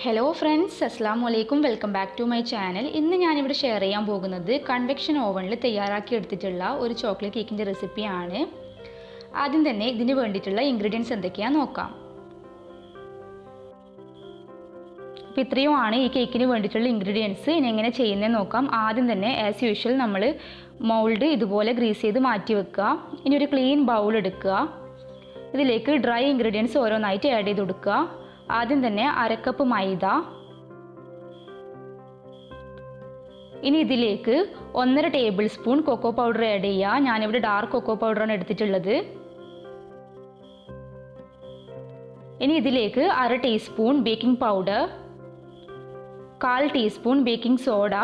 Hello friends, Assalamu alaikum. Welcome back to my channel. ഇന്ന് ഞാൻ ഇവിടെ ഷെയർ ചെയ്യാൻ പോകുന്നത് കൺവെക്ഷൻ ഓവനിൽ തയ്യാറാക്കി എടുത്തിട്ടുള്ള ഒരു ചോക്ലേറ്റ് കേക്കിന്റെ റെസിപ്പിയാണ്. ആദ്യം തന്നെ ഇതിനു വേണ്ടിയിട്ടുള്ള ഇൻഗ്രീഡിയൻസ് എന്തൊക്കെയാണെന്ന് നോക്കാം. അപ്പോൾ ഇത്രയുമാണ് ഈ കേക്കിന് വേണ്ടിയിട്ടുള്ള ഇൻഗ്രീഡിയൻസ്. ഇനി എങ്ങനെ ചെയ്യുന്നതെന്ന് നോക്കാം. ആദ്യം തന്നെ ആസ് യൂഷ്വൽ നമ്മൾ മൗൾഡ് ഇതുപോലെ ഗ്രീസ് ചെയ്ത് മാറ്റി വെക്കുക. ഇനി ഒരു ക്ലീൻ ബൗൾ എടുക്കുക. ഇതിലേക്ക് ഡ്രൈ ഇൻഗ്രീഡിയൻസ് ഓരോന്നായിട്ട് ആഡ് ചെയ്ത് കൊടുക്കുക. ആദ്യം തന്നെ അര കപ്പ് മൈദ, ഇനി ഇതിലേക്ക് 1.5 tablespoon cocoa powder add ചെയ്യുക. ഞാനിവിടെ ഡാർക്ക് കൊക്കോ പൗഡറാണ് എടുത്തിട്ടുള്ളത്. ഇനി ഇതിലേക്ക് 1/2 teaspoon baking powder, 1/4 teaspoon baking soda,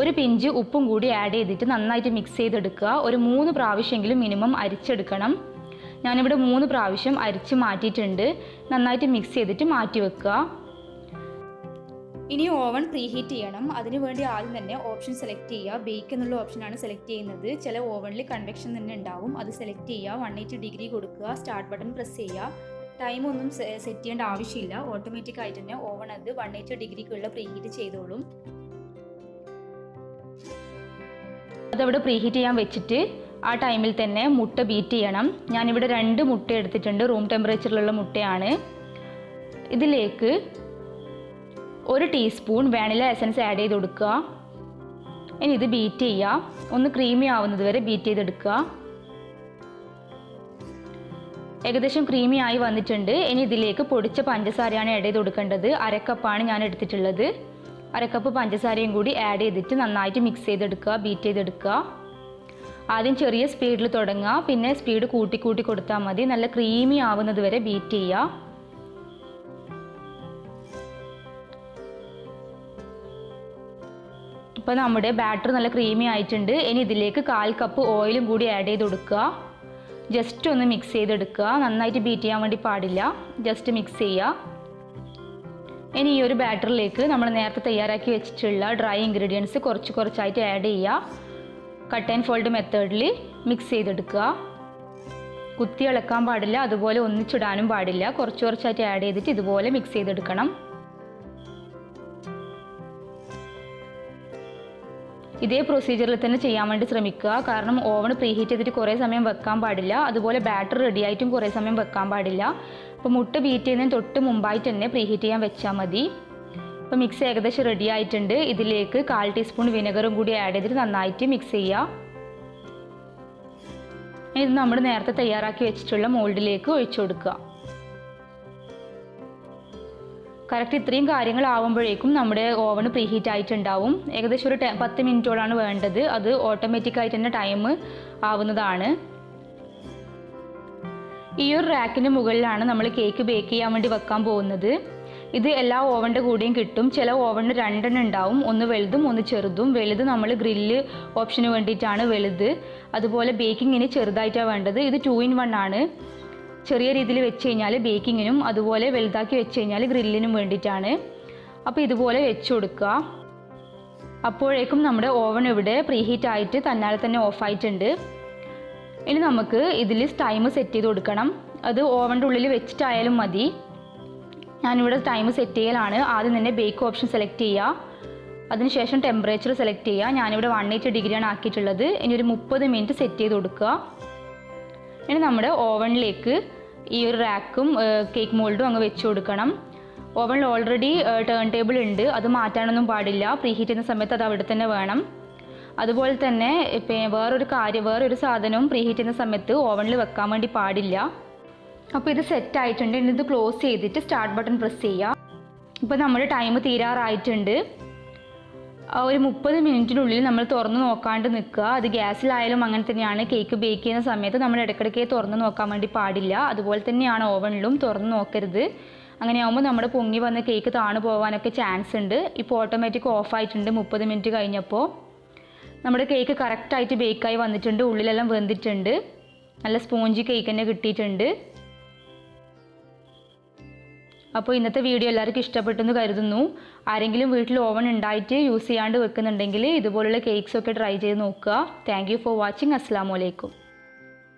ഒരു പിഞ്ച് ഉപ്പും കൂടി ആഡ് ചെയ്തിട്ട് നന്നായിട്ട് മിക്സ് ചെയ്തെടുക്കുക. ഒരു 3 പ്രാവശ്യമെങ്കിലും മിനിമം അരിച്ചെടുക്കണം. ഞാനിവിടെ 3 പ്രാവശ്യം അരിച്ച് മാറ്റിയിട്ടുണ്ട്. നന്നായിട്ട് മിക്സ് ചെയ്തിട്ട് മാറ്റി വെക്കുക. ഇനി ഓവൻ പ്രീഹീറ്റ് ചെയ്യണം. അതിനുവേണ്ടി ആദ്യം തന്നെ ഓപ്ഷൻ സെലക്ട് ചെയ്യുക. ബേക്ക് എന്നുള്ള ഓപ്ഷനാണ് സെലക്ട് ചെയ്യുന്നത്. ചില ഓവനിൽ കൺവെക്ഷൻ തന്നെ ഉണ്ടാവും, അത് സെലക്ട് ചെയ്യുക. 180 ഡിഗ്രി കൊടുക്കുക. സ്റ്റാർട്ട് ബട്ടൺ പ്രസ് ചെയ്യുക. ടൈം ഒന്നും സെറ്റ് ചെയ്യേണ്ട ആവശ്യമില്ല. ഓട്ടോമാറ്റിക് ആയിട്ട് തന്നെ ഓവൻ അത് 180 ഡിഗ്രിക്കുള്ള പ്രീഹീറ്റ് ചെയ്തോളും. അതവിടെ പ്രീഹീറ്റ് ചെയ്യാൻ വെച്ചിട്ട് ആ ടൈമിൽ തന്നെ മുട്ട ബീറ്റ് ചെയ്യണം. ഞാനിവിടെ 2 മുട്ട എടുത്തിട്ടുണ്ട്. റൂം ടെമ്പറേച്ചറിലുള്ള മുട്ടയാണ്. ഇതിലേക്ക് 1 ടീസ്പൂൺ വാനില എസൻസ് ആഡ് ചെയ്ത് കൊടുക്കുക. ഇനി ഇത് ബീറ്റ് ചെയ്യുക. ഒന്ന് ക്രീമി ആവുന്നത് വരെ ബീറ്റ് ചെയ്തെടുക്കുക. ഏകദേശം ക്രീമി ആയി വന്നിട്ടുണ്ട്. ഇനി ഇതിലേക്ക് പൊടിച്ച പഞ്ചസാരയാണ് ആഡ് ചെയ്ത് കൊടുക്കേണ്ടത്. 1/2 കപ്പാണ് ഞാൻ എടുത്തിട്ടുള്ളത്. 1/2 കപ്പ് പഞ്ചസാരയും കൂടി ആഡ് ചെയ്തിട്ട് നന്നായിട്ട് മിക്സ് ചെയ്തെടുക്കുക, ബീറ്റ് ചെയ്തെടുക്കുക. ആദ്യം ചെറിയ സ്പീഡിൽ തുടങ്ങുക, പിന്നെ സ്പീഡ് കൂട്ടി കൊടുത്താൽ മതി. നല്ല ക്രീമി ആവുന്നത് വരെ ബീറ്റ് ചെയ്യുക. ഇപ്പോൾ നമ്മുടെ ബാറ്റർ നല്ല ക്രീമി ആയിട്ടുണ്ട്. ഇനി ഇതിലേക്ക് 1/4 കപ്പ് ഓയിലും കൂടി ആഡ് ചെയ്ത് കൊടുക്കുക. ജസ്റ്റ് ഒന്ന് മിക്സ് ചെയ്തെടുക്കുക. നന്നായിട്ട് ബീറ്റ് ചെയ്യാൻ വേണ്ടി പാടില്ല, ജസ്റ്റ് മിക്സ് ചെയ്യുക. ഇനി ഈ ഒരു ബാറ്ററിലേക്ക് നമ്മൾ നേരത്തെ തയ്യാറാക്കി വെച്ചിട്ടുള്ള ഡ്രൈ ഇൻഗ്രീഡിയൻസ് കുറച്ചായിട്ട് ആഡ് ചെയ്യുക. കട്ട് ആൻഡ് ഫോൾഡ് മെത്തേഡിൽ മിക്സ് ചെയ്തെടുക്കുക. കുത്തി ഇളക്കാൻ പാടില്ല, അതുപോലെ ഒന്നിച്ചിടാനും പാടില്ല. കുറച്ചായിട്ട് ആഡ് ചെയ്തിട്ട് ഇതുപോലെ മിക്സ് ചെയ്തെടുക്കണം. ഇതേ പ്രൊസീജിയറിൽ തന്നെ ചെയ്യാൻ വേണ്ടി ശ്രമിക്കുക. കാരണം ഓവൺ പ്രീഹീറ്റ് ചെയ്തിട്ട് കുറേ സമയം വെക്കാൻ പാടില്ല. അതുപോലെ ബാറ്റർ റെഡി ആയിട്ടും കുറേ സമയം വെക്കാൻ പാടില്ല. അപ്പോൾ മുട്ട ബീറ്റ് ചെയ്യുന്നതിന് തൊട്ട് മുമ്പായിട്ട് തന്നെ പ്രീഹീറ്റ് ചെയ്യാൻ വെച്ചാൽ മതി. ഇപ്പോൾ മിക്സ് ഏകദേശം റെഡി ആയിട്ടുണ്ട്. ഇതിലേക്ക് 1/4 ടീസ്പൂൺ വിനെഗറും കൂടി ആഡ് ചെയ്തിട്ട് നന്നായിട്ട് മിക്സ് ചെയ്യുക. ഇത് നമ്മൾ നേരത്തെ തയ്യാറാക്കി വെച്ചിട്ടുള്ള മോൾഡിലേക്ക് ഒഴിച്ചു കൊടുക്കുക. കറക്റ്റ് ഇത്രയും കാര്യങ്ങളാവുമ്പോഴേക്കും നമ്മുടെ ഓവൺ പ്രീഹീറ്റ് ആയിട്ടുണ്ടാവും. ഏകദേശം ഒരു 10 മിനിറ്റോളാണ് വേണ്ടത്. അത് ഓട്ടോമാറ്റിക്കായിട്ട് തന്നെ ടൈം ആവുന്നതാണ്. ഈ ഒരു റാക്കിൻ്റെ മുകളിലാണ് നമ്മൾ കേക്ക് ബേക്ക് ചെയ്യാൻ വേണ്ടി വെക്കാൻ പോകുന്നത്. ഇത് എല്ലാ ഓവൻ്റെ കൂടെയും കിട്ടും. ചില ഓവണിന് 2 എണ്ണം ഉണ്ടാവും, ഒന്ന് വലുതും ഒന്ന് ചെറുതും. വലുത് നമ്മൾ ഗ്രില്ല് ഓപ്ഷന് വേണ്ടിയിട്ടാണ് വലുത്. അതുപോലെ ബേക്കിങ്ങിന് ചെറുതായിട്ടാണ് വേണ്ടത്. ഇത് 2 in 1 ആണ്. ചെറിയ രീതിയിൽ വെച്ച് കഴിഞ്ഞാൽ ബേക്കിങ്ങിനും, അതുപോലെ വലുതാക്കി വെച്ച് കഴിഞ്ഞാൽ ഗ്രില്ലിനും വേണ്ടിയിട്ടാണ്. അപ്പോൾ ഇതുപോലെ വെച്ച് കൊടുക്കുക. അപ്പോഴേക്കും നമ്മുടെ ഓവൻ ഇവിടെ പ്രീഹീറ്റ് ആയിട്ട് തന്നാലെ തന്നെ ഓഫായിട്ടുണ്ട്. ഇനി നമുക്ക് ഇതിൽ ടൈം സെറ്റ് ചെയ്ത് കൊടുക്കണം. അത് ഓവൻ്റെ ഉള്ളിൽ വെച്ചിട്ടായാലും മതി. ഞാനിവിടെ ടൈം സെറ്റ് ചെയ്യലാണ്. ആദ്യം തന്നെ ബേക്ക് ഓപ്ഷൻ സെലക്ട് ചെയ്യുക. അതിനുശേഷം ടെമ്പറേച്ചർ സെലക്ട് ചെയ്യുക. ഞാനിവിടെ 180 ഡിഗ്രിയാണ് ആക്കിയിട്ടുള്ളത്. ഇനി ഒരു 30 മിനിറ്റ് സെറ്റ് ചെയ്ത് കൊടുക്കുക. ഇനി നമ്മുടെ ഓവനിലേക്ക് ഈ ഒരു റാക്കും കേക്ക് മോൾഡും അങ്ങ് വെച്ച് കൊടുക്കണം. ഓവനിൽ ഓൾറെഡി ടേൺ ടേബിൾ ഉണ്ട്, അത് മാറ്റാനൊന്നും പാടില്ല. പ്രീഹീറ്റ് ചെയ്യുന്ന സമയത്ത് അത് അവിടെ തന്നെ വേണം. അതുപോലെ തന്നെ വേറൊരു സാധനവും പ്രീഹീറ്റ് ചെയ്യുന്ന സമയത്ത് ഓവനിൽ വെക്കാൻ വേണ്ടി പാടില്ല. അപ്പോൾ ഇത് സെറ്റ് ആയിട്ടുണ്ട്. ഇനി ഇത് ക്ലോസ് ചെയ്തിട്ട് സ്റ്റാർട്ട് ബട്ടൺ പ്രസ് ചെയ്യുക. ഇപ്പോൾ നമ്മുടെ ടൈം തീരാറായിട്ടുണ്ട്. ഒരു 30 മിനിറ്റിനുള്ളിൽ നമ്മൾ തുറന്ന് നോക്കാണ്ട് നിൽക്കുക. അത് ഗ്യാസിലായാലും അങ്ങനെ തന്നെയാണ്. കേക്ക് ബേക്ക് ചെയ്യുന്ന സമയത്ത് നമ്മൾ ഇടയ്ക്കിടയ്ക്ക് തുറന്ന് നോക്കാൻ വേണ്ടി പാടില്ല. അതുപോലെ തന്നെയാണ് ഓവനിലും, തുറന്ന് നോക്കരുത്. അങ്ങനെയാകുമ്പോൾ നമ്മുടെ പൊങ്ങി വന്ന് കേക്ക് താണു പോകാനൊക്കെ ചാൻസ് ഉണ്ട്. ഇപ്പോൾ ഓട്ടോമാറ്റിക് ഓഫായിട്ടുണ്ട് 30 മിനിറ്റ് കഴിഞ്ഞപ്പോൾ. നമ്മുടെ കേക്ക് കറക്റ്റായിട്ട് ബേക്കായി വന്നിട്ടുണ്ട്. ഉള്ളിലെല്ലാം വെന്തിട്ടുണ്ട്. നല്ല സ്പോഞ്ചി കേക്ക് തന്നെ കിട്ടിയിട്ടുണ്ട്. അപ്പോൾ ഇന്നത്തെ വീഡിയോ എല്ലാവർക്കും ഇഷ്ടപ്പെട്ടെന്ന് കരുതുന്നു. ആരെങ്കിലും വീട്ടിൽ ഓവൻ ഉണ്ടായിട്ട് യൂസ് ചെയ്യാണ്ട് വെക്കുന്നുണ്ടെങ്കിൽ ഇതുപോലുള്ള കേക്ക്സൊക്കെ ട്രൈ ചെയ്ത് നോക്കുക. Thank you for watching. അസ്സലാമു അലൈക്കും.